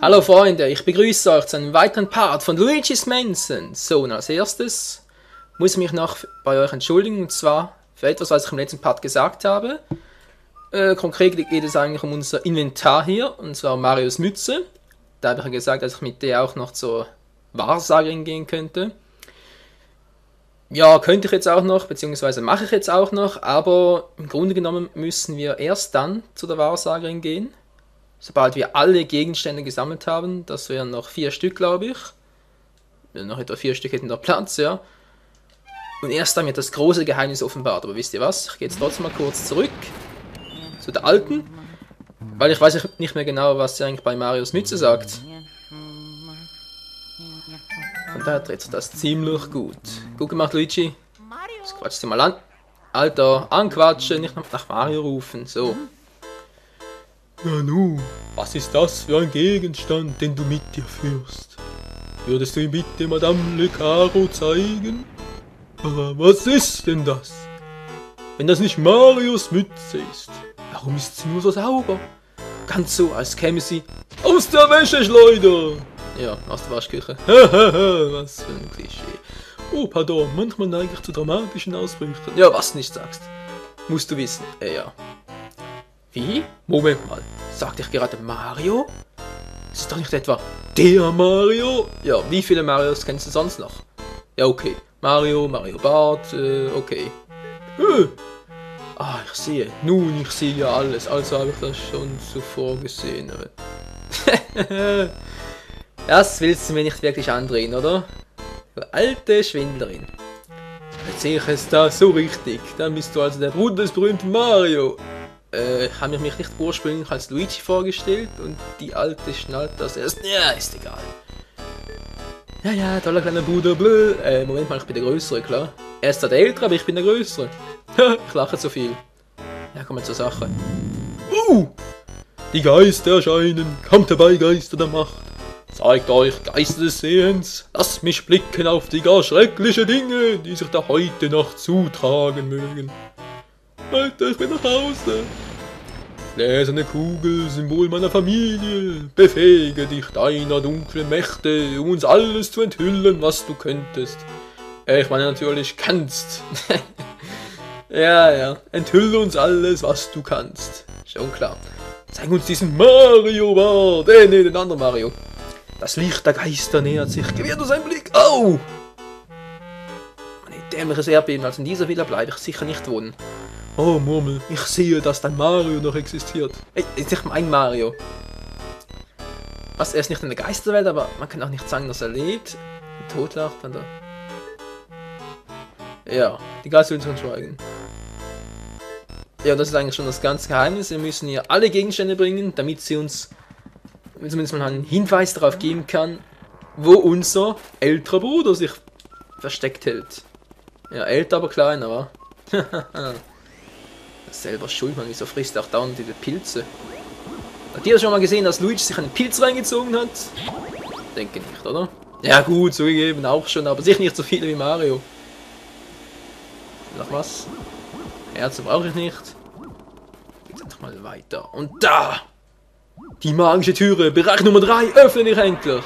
Hallo Freunde, ich begrüße euch zu einem weiteren Part von Luigi's Mansion. So, und als erstes muss ich mich noch bei euch entschuldigen, und zwar für etwas, was ich im letzten Part gesagt habe. Konkret geht es eigentlich um unser Inventar hier, und zwar um Marios Mütze. Da habe ich ja gesagt, dass ich mit der auch noch zur Wahrsagerin gehen könnte. Ja, könnte ich jetzt auch noch, beziehungsweise mache ich jetzt auch noch, aber im Grunde genommen müssen wir erst dann zu der Wahrsagerin gehen, sobald wir alle Gegenstände gesammelt haben. Das wären noch 4 Stück, glaube ich. Ja, noch etwa 4 Stück hätten da Platz, ja. Und erst dann wird das große Geheimnis offenbart. Aber wisst ihr was? Ich gehe jetzt trotzdem mal kurz zurück zu der alten, weil ich weiß nicht mehr genau, was sie eigentlich bei Marios Mütze sagt. Und da dreht sich das ziemlich gut. Gut gemacht, Luigi. Jetzt quatschst du mal an. Alter, anquatschen, nicht nach Mario rufen. So. Nanu, was ist das für ein Gegenstand, den du mit dir führst? Würdest du ihn bitte Madame Le Caro zeigen? Aber was ist denn das? Wenn das nicht Marios Mütze ist, warum ist sie nur so sauber? Ganz so, als käme sie aus der Wäscheschleuder! Ja, aus der Waschküche. Was für ein Klischee. Oh, pardon, manchmal neige ich zu dramatischen Ausbrüchen. Ja, was du nicht sagst. Musst du wissen. Ja. Wie? Moment mal, Sagte ich gerade Mario? Das ist doch nicht etwa der Mario? Ja, wie viele Marios kennst du sonst noch? Ja, okay. Mario Bart, okay. Ah, ich sehe. Nun, ich sehe ja alles, also habe ich das schon zuvor gesehen. Das willst du mir nicht wirklich andrehen, oder? Du alte Schwindlerin. Sehe ich es da so richtig? Dann bist du also der Bruder des berühmten Mario. Habe ich mich nicht ursprünglich als Luigi vorgestellt und die alte schnallt das erst. Ja, ist egal. Ja, toller kleiner Bruder, blö. Moment mal, ich bin der Größere, klar. Er ist zwar der Ältere, aber ich bin der Größere. Ich lache zu viel. Ja, kommen wir zur Sache. Die Geister erscheinen. Kommt herbei, Geister der Macht. Zeigt euch, Geister des Sehens. Lasst mich blicken auf die gar schrecklichen Dinge, die sich da heute noch zutragen mögen. Alter, ich bin nach Hause. Gläserne Kugel, Symbol meiner Familie. Befähige dich deiner dunklen Mächte, um uns alles zu enthüllen, was du könntest. Ich meine natürlich kannst. Ja. Enthülle uns alles, was du kannst. Schon klar. Zeig uns diesen Mario-Bart. Nee, den anderen Mario. Das Licht der Geister nähert sich. Gewährt uns einen Blick. Au! Ein dämliches Erdbeben, also in dieser Villa bleibe ich sicher nicht wohnen. Oh Murmel, ich sehe, dass dein Mario noch existiert. Ey, ist nicht mein Mario. Was, er ist nicht in der Geisterwelt, aber man kann auch nicht sagen, dass er lebt. Totlacht, wenn er... Ja, die Geister will uns schweigen. Ja, das ist eigentlich schon das ganze Geheimnis. Wir müssen hier alle Gegenstände bringen, damit sie uns zumindest mal einen Hinweis darauf geben kann, wo unser älterer Bruder sich versteckt hält. Ja, älter, aber kleiner, wa? Selber schuld, man, wieso frisst er auch dauernd diese Pilze? Habt ihr schon mal gesehen, dass Luigi sich einen Pilz reingezogen hat? Denke nicht, oder? Ja gut, zugegeben, auch schon, aber sicher nicht so viele wie Mario. Noch was? Herzen brauche ich nicht. Geht's einfach mal weiter. Und da! Die magische Türe, Bereich Nummer 3, öffne dich endlich!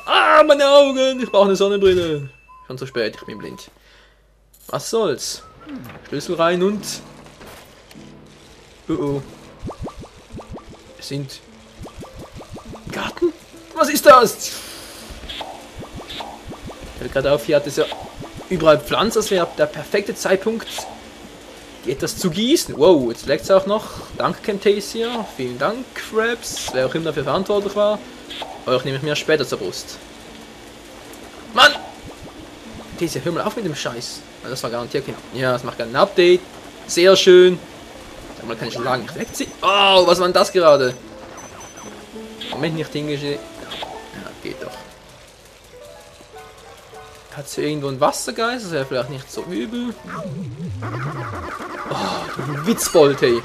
Ah, meine Augen! Ich brauche eine Sonnenbrille. Schon zu spät, ich bin blind. Was soll's? Schlüssel rein und... Oh. Wir sind... Garten? Was ist das? Fällt gerade auf, hier hat es ja überall Pflanzen, das wäre der perfekte Zeitpunkt, die etwas zu gießen. Wow, jetzt leckt es auch noch. Danke, Camtasia. Vielen Dank, Fraps. Wer auch immer dafür verantwortlich war. Euch nehme ich mir später zur Brust. Mann! Camtasia, hör mal auf mit dem Scheiß. Das war garantiert kein... Ja, das macht ein Update. Sehr schön. Sag mal, kann ich schon sagen, ich leckt sie. Oh, was war denn das gerade? Moment, nicht hingeschickt. Ja, geht doch. Hat sie irgendwo einen Wassergeist? Das wäre vielleicht nicht so übel. Oh, du Witzbold, hey.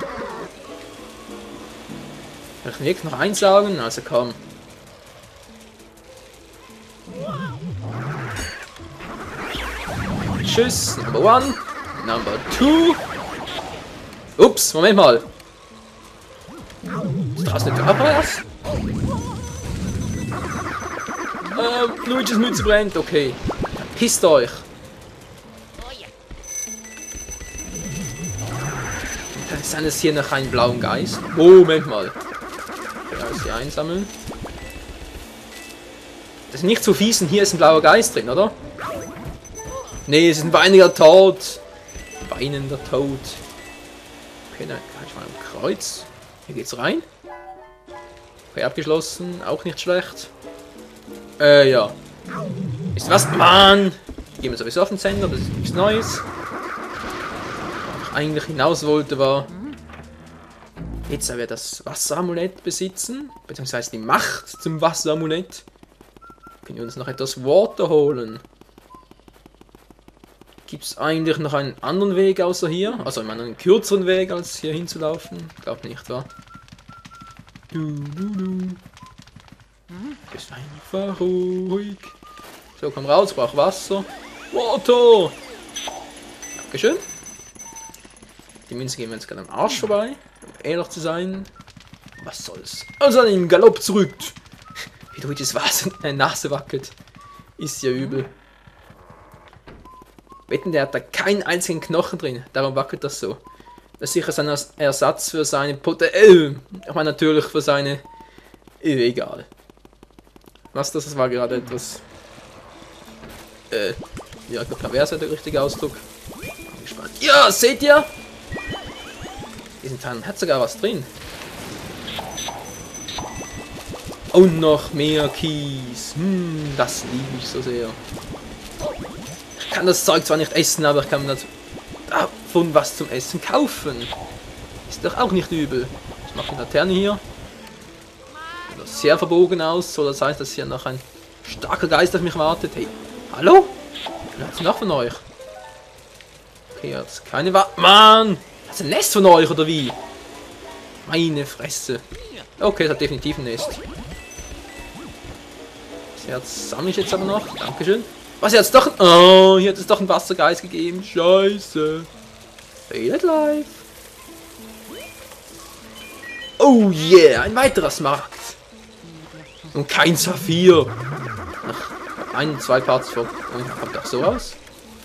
Kann ich wirklich noch eins sagen? Also komm. Tschüss, Number 1, Number 2. Ups, Moment mal. Ist draußen nicht auch was? Luigi's Mütze brennt, okay. Pisst euch. Sind es hier noch einen blauen Geist? Moment mal. Ja, ist hier einsammeln. Das ist nicht zu fies, hier ist ein blauer Geist drin, oder? Nee, es ist ein weinender Tod. Weinender Tod. Okay, dann kann ich mal am Kreuz. Hier geht's rein. Okay, abgeschlossen. Auch nicht schlecht. Ja. Ist was? Mann! Gehen wir sowieso auf den Sender, das ist nichts Neues. Was ich eigentlich hinaus wollte war... Jetzt werden wir das Wasseramulett besitzen. Beziehungsweise die Macht zum Wasseramulett. Können wir uns noch etwas Water holen. Gibt es eigentlich noch einen anderen Weg außer hier? Also einen kürzeren Weg als hier hinzulaufen? Ich glaube nicht, wa? Bist einfach ruhig. So, komm raus, brauch Wasser. Water! Dankeschön. Die Münze gehen wir jetzt gerade am Arsch vorbei. Um ehrlich zu sein. Was soll's? Also in den Galopp zurück. Wie durch das Wasser Nase wackelt. Ist ja übel. Wetten, der hat da keinen einzigen Knochen drin. Darum wackelt das so. Das ist sicher sein Ersatz für seine ich meine natürlich für seine... egal. Was das war gerade etwas... ja, ich glaube, pervers ist der richtige Ausdruck. Bin gespannt. Ja, seht ihr? Diesen Teil hat sogar was drin. Und noch mehr Kies. Das liebe ich so sehr. Ich kann das Zeug zwar nicht essen, aber ich kann mir davon was zum Essen kaufen. Ist doch auch nicht übel. Ich mache eine Laterne hier. Sieht doch sehr verbogen aus. So, das heißt, dass hier noch ein starker Geist auf mich wartet. Hey, hallo? Wer hat's noch von euch? Okay, jetzt keine Mann! Das ist ein Nest von euch, oder wie? Meine Fresse. Okay, es hat definitiv ein Nest. Das Herz sammle ich jetzt aber noch. Dankeschön. Was, jetzt doch... Oh, hier hat es doch einen Wassergeist gegeben. Scheiße. Faded Life. Oh yeah, ein weiterer Smaragd. Und kein Saphir. Nach 1, 2 Parts vor... Kommt auch so raus?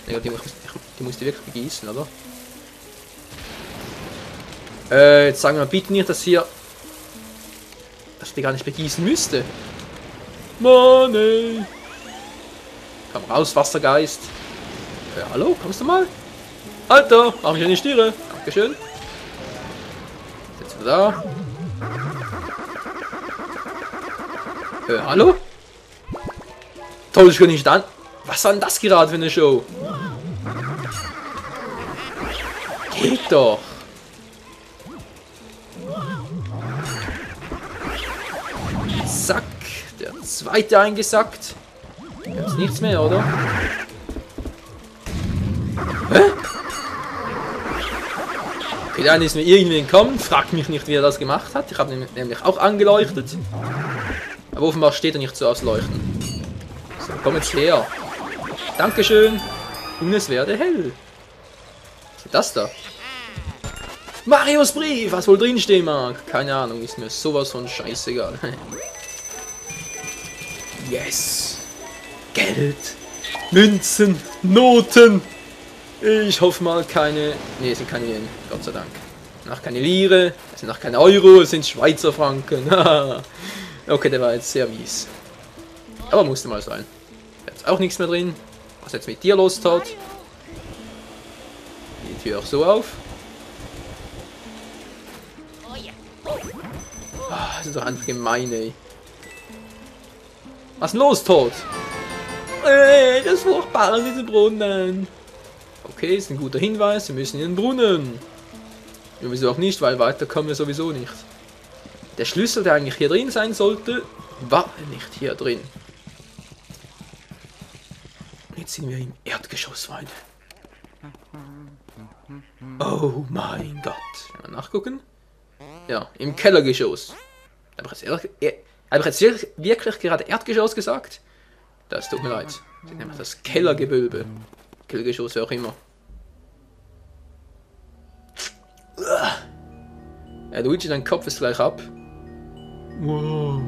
Ja, die musst du wirklich begießen, oder? Jetzt sagen wir bitte nicht, dass hier... dass ich die gar nicht begießen müsste. Mann, ey. Komm raus, Wassergeist. Hallo, kommst du mal? Alter, mach mich in die Stiere. Dankeschön. Jetzt wieder da. Hallo? Toll, ich kann nicht an. Was war denn das gerade für eine Show? Geht doch. Zack. Der zweite eingesackt. Jetzt nichts mehr, oder? Hä? Okay, der eine ist mir irgendwie entkommen. Fragt mich nicht, wie er das gemacht hat. Ich habe nämlich auch angeleuchtet. Aber offenbar steht er nicht so aufs Leuchten. So, komm jetzt her. Dankeschön. Und es werde hell. Was ist das da? Marios Brief, was wohl drinstehen mag. Keine Ahnung, ist mir sowas von scheißegal. Yes. Geld. Münzen. Noten. Ich hoffe mal keine... Ne, es sind keine Yen. Gott sei Dank. Noch keine Lire. Es sind noch keine Euro. Es sind Schweizer Franken. Okay, der war jetzt sehr mies. Aber musste mal sein. Jetzt auch nichts mehr drin. Was jetzt mit dir los, Todd? Geht die Tür auch so auf? Das ist doch einfach gemein, ey. Was ist denn los, Todd? Das ist furchtbar an diesem Brunnen. Okay, ist ein guter Hinweis. Wir müssen in den Brunnen. Ja, wieso auch nicht, weil weiter kommen wir sowieso nicht. Der Schlüssel, der eigentlich hier drin sein sollte, war nicht hier drin. Jetzt sind wir im Erdgeschoss, Freunde. Oh mein Gott. Mal nachgucken. Ja, im Kellergeschoss. Habe ich jetzt wirklich gerade Erdgeschoss gesagt? Das tut mir leid. Ich nehme das Kellergewölbe. Kellergeschoss, wie auch immer. Ja, Luigi, dein Kopf ist gleich ab. Wow.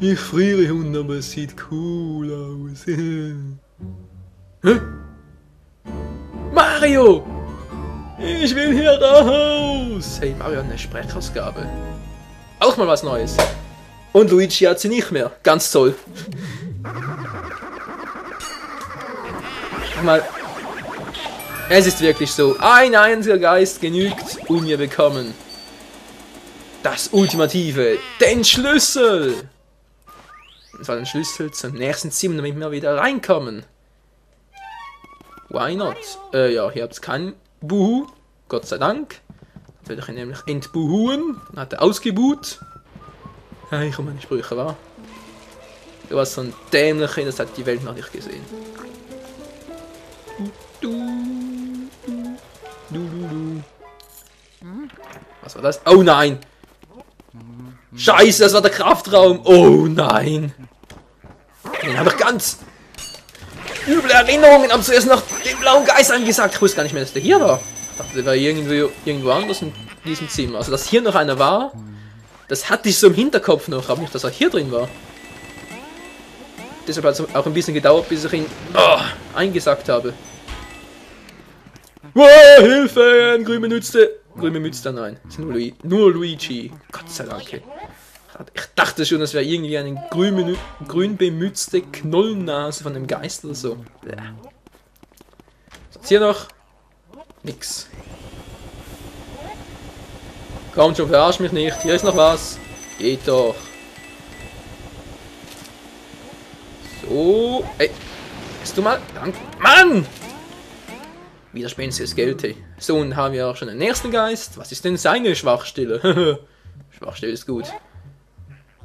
Ich friere, Hund, aber es sieht cool aus. Hä? Mario! Ich will hier raus! Hey, Mario hat eine Sprechausgabe. Auch mal was Neues. Und Luigi hat sie nicht mehr. Ganz toll. Mal. Es ist wirklich so. Ein einziger Geist genügt, um wir bekommen das Ultimative. Den Schlüssel! Und zwar den Schlüssel zum nächsten Zimmer, damit wir wieder reinkommen. Why not? Ja, hier habt ihr keinen Buhu. Gott sei Dank. Jetzt werde ich ihn nämlich entbuhuen. Dann hat er ausgebuht. Ja, ich komme meine Sprüche, wa? Du warst so ein dämlicher, das hat die Welt noch nicht gesehen. Was war das? Oh nein! Scheiße, das war der Kraftraum! Oh nein! Den habe ich ganz üble Erinnerungen. Ich habe zuerst noch den blauen Geist angesagt. Ich wusste gar nicht mehr, dass der hier war. Ich dachte, der war irgendwo anders in diesem Zimmer. Also, dass hier noch einer war, das hatte ich so im Hinterkopf noch, aber nicht, dass er hier drin war. Deshalb hat es auch ein bisschen gedauert, bis ich ihn eingesackt habe. Wow, Hilfe! Ein grüne Mütze, nein. Das ist nur Luigi. Gott sei Dank. Ich dachte schon, das wäre irgendwie eine grün bemützte Knollennase von einem Geist oder so. Was hier noch? Nix. Komm schon, verarsch mich nicht. Hier ist noch was. Geht doch. So. Ey. Bist du mal. Danke. Mann! Wieder spenstiges Geld, hey. So, und haben wir auch schon den nächsten Geist. Was ist denn seine Schwachstelle? Schwachstelle ist gut.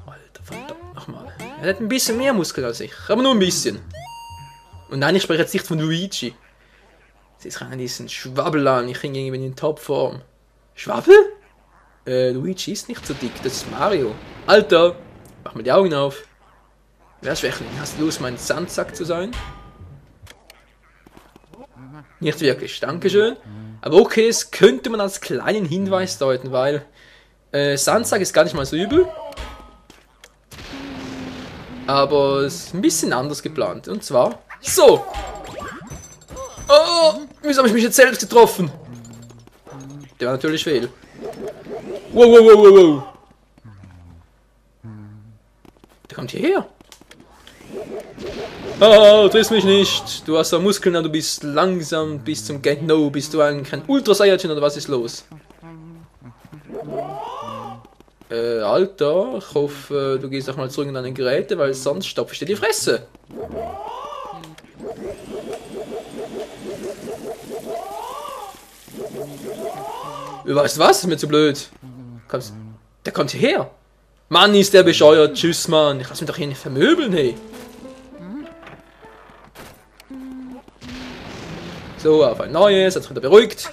Alter, verdammt nochmal. Er hat ein bisschen mehr Muskeln als ich. Aber nur ein bisschen. Und nein, ich spreche jetzt nicht von Luigi. Jetzt kann diesen Schwabbel an. Ich hänge irgendwie in Topform. Schwabbel? Luigi ist nicht so dick. Das ist Mario. Alter, mach mir die Augen auf. Wer Schwächling? Hast du Lust, mein Sandsack zu sein? Nicht wirklich, dankeschön. Aber okay, es könnte man als kleinen Hinweis deuten, weil Sandsack ist gar nicht mal so übel. Aber es ist ein bisschen anders geplant. Und zwar so. Oh, wieso habe ich mich jetzt selbst getroffen? Der war natürlich fehl. Wow, wow, wow, wow, wow. Der kommt hierher. Oh, triffst mich nicht. Du hast so Muskeln, aber du bist langsam bis zum Get No. Bist du eigentlich ein Ultra Saiyajin oder was ist los? Alter, ich hoffe, du gehst auch mal zurück in deine Geräte, weil sonst stopfe ich dir die Fresse. Weißt du was? Ist mir zu blöd. Der kommt hierher. Mann, ist der bescheuert. Tschüss, Mann. Ich lass mich doch hier nicht vermöbeln, hey. So, auf ein neues. Jetzt wird er beruhigt.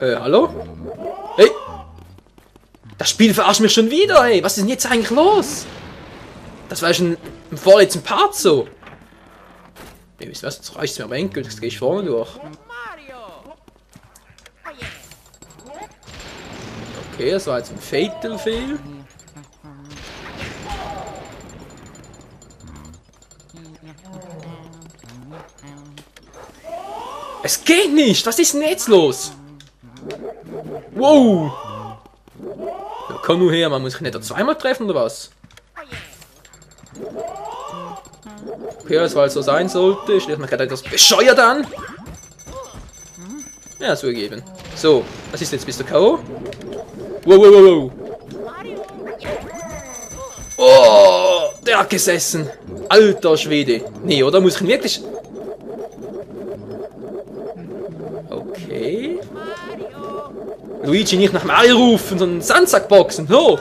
Hallo? Hey! Das Spiel verarscht mich schon wieder, hey! Was ist denn jetzt eigentlich los? Das war schon im vorletzten Part so. Ihr wisst was, jetzt reicht mir aber endgültig, jetzt gehe ich vorne durch. Okay, das war jetzt ein Fatal Fail. Es geht nicht! Was ist denn jetzt los? Wow! Ja, komm nur her, man muss sich nicht zweimal treffen oder was? Okay, das war so sein sollte. Ich stelle mir gerade etwas bescheuert an. Ja, zugegeben. So, was ist jetzt? Bist du K.O.? Wow, wow, wow, wow. Oh, der hat gesessen. Alter Schwede. Nee, oder? Muss ich ihn wirklich... Okay. Luigi nicht nach Mario rufen, sondern Sandsack boxen. So.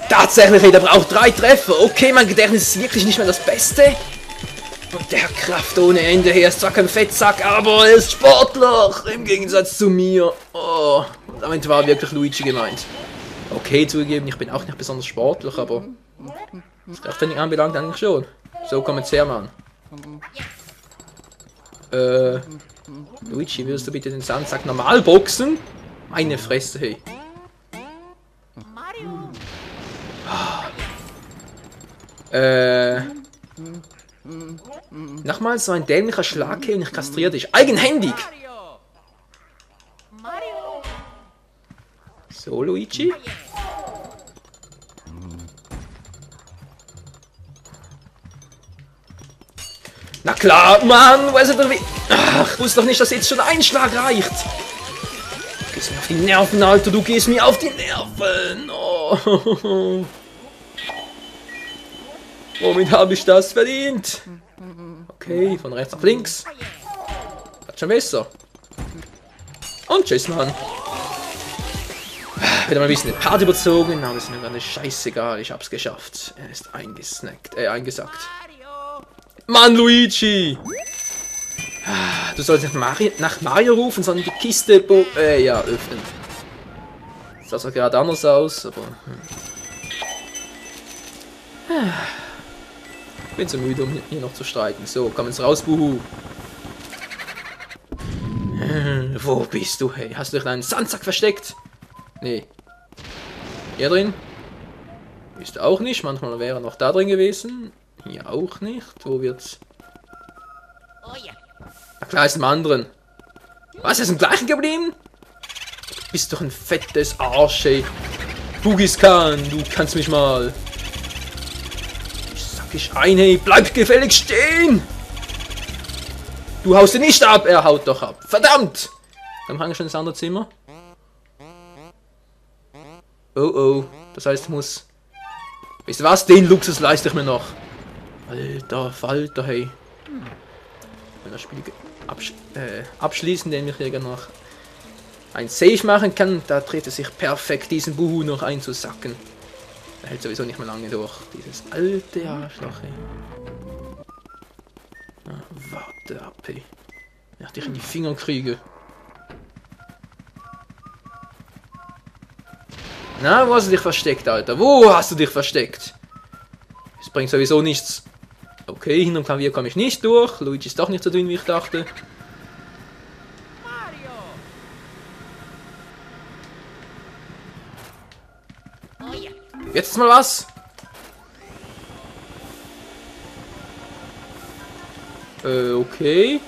Tatsächlich, der braucht 3 Treffer. Okay, mein Gedächtnis ist wirklich nicht mehr das Beste. Und der hat Kraft ohne Ende. Er ist zwar kein Fettsack, aber er ist Sportler. Im Gegensatz zu mir. Oh, damit war wirklich Luigi gemeint. Okay, zugegeben, ich bin auch nicht besonders sportlich, aber das Krafttraining anbelangt eigentlich schon. So, komm jetzt her, Mann. Luigi, würdest du bitte den Sandsack normal boxen? Meine Fresse, hey. Nochmal so ein dämlicher Schlag, hey, und ich kastriere dich. Eigenhändig! So, Luigi. Na klar, Mann, weiß er wie. Ach, ich wusste doch nicht, dass jetzt schon ein Schlag reicht. Du gehst mir auf die Nerven, Alter, du gehst mir auf die Nerven. Oh. Womit habe ich das verdient? Okay, von rechts nach links. Hat schon besser. Und tschüss, Mann. Wieder mal ein bisschen den Part überzogen, aber ist mir gerade scheißegal, ich hab's geschafft. Er ist eingesackt. Mann, Luigi! Du sollst nicht nach Mario rufen, sondern die Kiste öffnen. Das sah zwar gerade anders aus, aber... Ich bin zu müde, um hier noch zu streiten. So, komm jetzt raus, Buhu. Wo bist du, hey? Hast du dich in einen Sandsack versteckt? Nee. Hier drin? Ist auch nicht. Manchmal wäre er noch da drin gewesen. Hier auch nicht. Wo wird's? Na klar, ist im anderen. Was, ist im gleichen geblieben? Du bist doch ein fettes Arsch, ey. Bugiskan, du kannst mich mal. Ich sag dich ein, ey. Bleib gefällig stehen! Du haust ihn nicht ab, er haut doch ab. Verdammt! Dann fange ich schon ins andere Zimmer. Oh oh, das heißt, ich muss... Wisst ihr was? Den Luxus leiste ich mir noch. Alter Falter, hey. Wenn das Spiel abschließen, indem ich hier noch ein Save machen kann, da dreht es sich perfekt, diesen Buhu noch einzusacken. Er hält sowieso nicht mehr lange durch. Dieses alte Arschloch, ey. Ah, warte ab, ey. Wenn ich dich in die Finger kriege. Na, wo hast du dich versteckt, Alter? Wo hast du dich versteckt? Das bringt sowieso nichts. Okay, hinterm Klavier komme ich nicht durch. Luigi ist doch nicht so dünn, wie ich dachte. Jetzt mal was. Okay.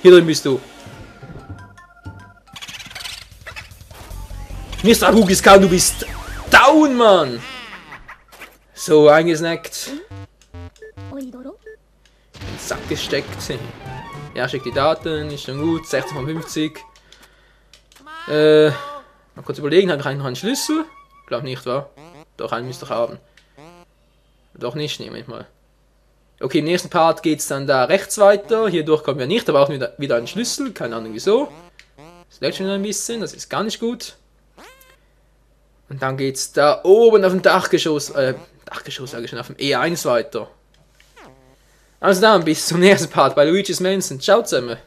Hier drin bist du. Mr. Bugiskan, du bist down, Mann! So, eingesnackt. In den Sack gesteckt. Ja, schickt die Daten, ist schon gut. 16 von 50. Mal kurz überlegen, habe ich eigentlich noch einen Schlüssel? Glaub nicht, wa? Doch, einen müsste ich haben. Doch nicht, nehme ich mal. Okay, im nächsten Part geht es dann da rechts weiter. Hier durch kommen wir nicht, aber auch wieder einen Schlüssel. Keine Ahnung wieso. Das lädt schon ein bisschen, das ist gar nicht gut. Und dann geht's da oben auf dem Dachgeschoss sage ich schon, auf dem E1 weiter. Also dann, bis zum nächsten Part bei Luigi's Mansion. Ciao zusammen.